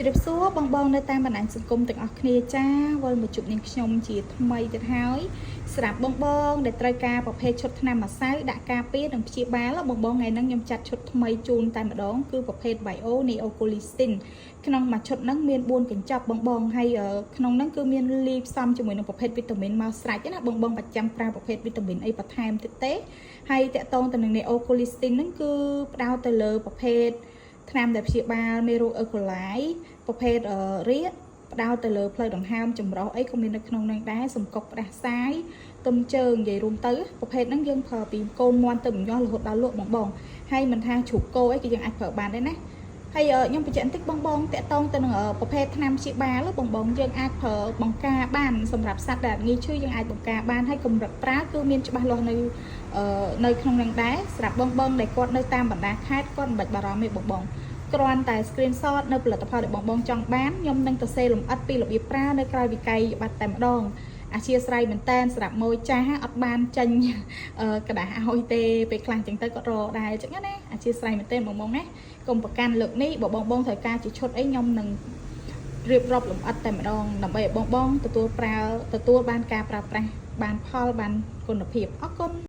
ជម្រាបសួរបងនៅតាមបណ្ដាញសង្គមទាំងអស់គ្នាចាវិលមកជួបនាងខ្ញុំជាថ្មីទៀតហើយស្រាប់បងដែលត្រូវការប្រភេទឈុតថ្នាំម្សៅដាក់ការពារនិងព្យាបាលបងថ្ងៃហ្នឹងខ្ញុំចាត់ឈុតថ្មីជូនតែម្ដងគឺប្រភេទ Bio Neocolistin ក្នុងមួយឈុតហ្នឹងមាន4កញ្ចប់បងហើយក្នុងហ្នឹងគឺមានលាយផ្សំជាមួយនឹងប្រភេទវីតាមីនមកស្រេចណាបងប្រចាំប្រើប្រភេទវីតាមីនអីបន្ថែមទៀតទេហើយតកតងទៅនឹង Neocolistin ហ្នឹងគឺផ្ដោតទៅលើប្រភេទថ្នាំដែលព្យាបាលមេរោគអេកូឡៃប្រភេទរាគផ្ដោតទៅលើផ្លូវដង្ហើមចម្រោះអីក៏មាននៅក្នុងនឹងដែរសម្កុកផ្ដាសាយទុំជើងនិយាយរួមទៅប្រភេទហ្នឹងយើងប្រើពីកូនមាន់ទៅញាស់រហូតដល់លក់បងហើយមិនថាជ្រូកគោអីក៏យើងអាចប្រើបានដែរណាហើយខ្ញុំបញ្ជាក់បន្តិចបងតកតងទៅនឹងប្រភេទថ្នាំព្យាបាលបងយើងអាចប្រើបង្ការបានសម្រាប់សត្វដែលងាយឈឺយើងអាចបង្ការបានហើយកម្រិតប្រើគឺមានច្បាស់លាស់នៅក្នុងនឹងដែរសម្រាប់បងដែលគាត់នៅតាមបណ្ដាខេត្តគាត់មិនបាច់បារម្ភទេបងគ្រាន់តែ screenshot នៅផលិតផលដែលបងចង់បានខ្ញុំនឹងទៅសេលំអិតពីរបៀបប្រើនៅក្រៅវិក័យបាត់តែម្ដងអធិស្ឋានមែនតែនសម្រាប់ម៉ួយចាស់អត់បានចេញกระดาษឲ្យទេពេលខ្លះចឹងទៅគាត់រកដែរចឹងណាអធិស្ឋានមែនតែនបងណាកុំប្រកាន់លើកនេះបើបងត្រូវការជាឈុតអីខ្ញុំនឹងរៀបរាប់លំអិតតែម្ដងដើម្បីឲ្យបងទទួលបានការប្រើប្រាស់បានផលបានគុណភាពអរគុណ